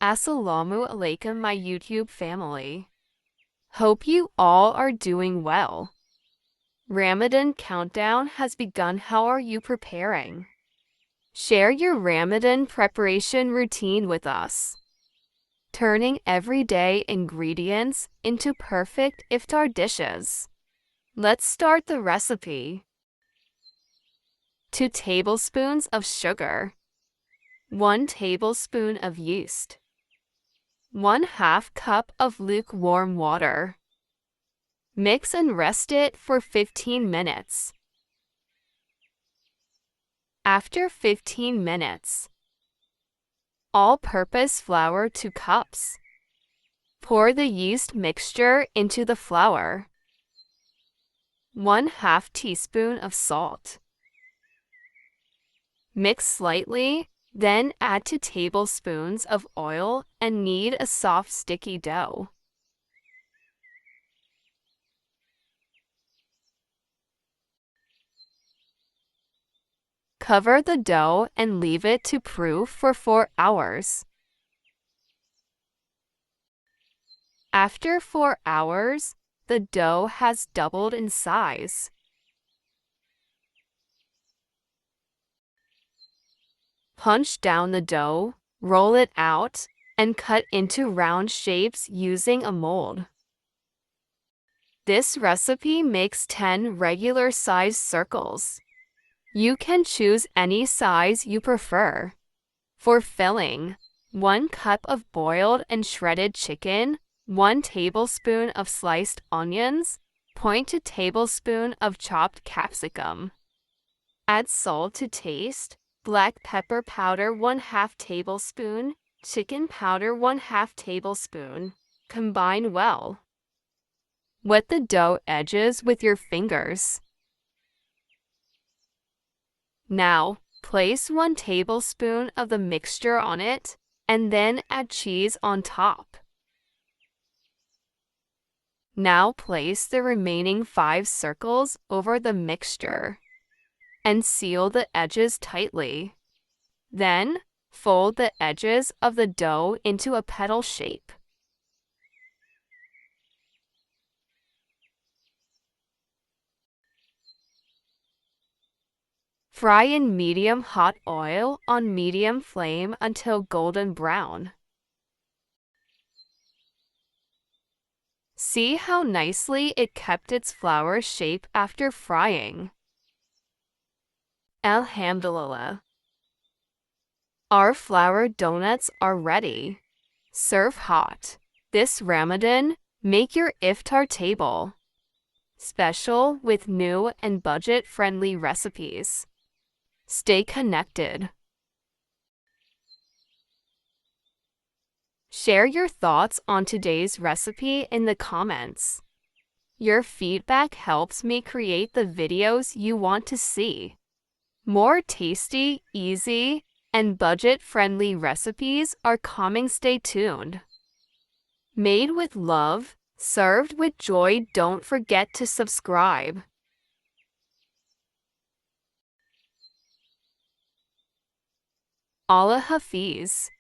Assalamu alaikum, my YouTube family. Hope you all are doing well. Ramadan countdown has begun. How are you preparing? Share your Ramadan preparation routine with us. Turning everyday ingredients into perfect iftar dishes. Let's start the recipe. 2 tablespoons of sugar. 1 tablespoon of yeast. 1/2 cup of lukewarm water. Mix and rest it for 15 minutes. After 15 minutes, all-purpose flour 2 cups. Pour the yeast mixture into the flour. 1/2 teaspoon of salt. Mix slightly, then add 2 tablespoons of oil and knead a soft sticky dough. Cover the dough and leave it to proof for 4 hours. After 4 hours, the dough has doubled in size. Punch down the dough, roll it out, and cut into round shapes using a mold. This recipe makes 10 regular-sized circles. You can choose any size you prefer. For filling, 1 cup of boiled and shredded chicken, 1 tablespoon of sliced onions, 0.2 tablespoon of chopped capsicum. Add salt to taste, black pepper powder 1/2 tablespoon, chicken powder 1/2 tablespoon. Combine well. Wet the dough edges with your fingers. Now, place 1 tablespoon of the mixture on it, and then add cheese on top. Now place the remaining 5 circles over the mixture and seal the edges tightly. Then, fold the edges of the dough into a petal shape. Fry in medium hot oil on medium flame until golden brown. See how nicely it kept its flower shape after frying. Alhamdulillah. Our flour donuts are ready. Serve hot. This Ramadan, make your iftar table special with new and budget-friendly recipes. Stay connected. Share your thoughts on today's recipe in the comments. Your feedback helps me create the videos you want to see. More tasty, easy, and budget-friendly recipes are coming. Stay tuned. Made with love, served with joy. Don't forget to subscribe. Allah Hafiz.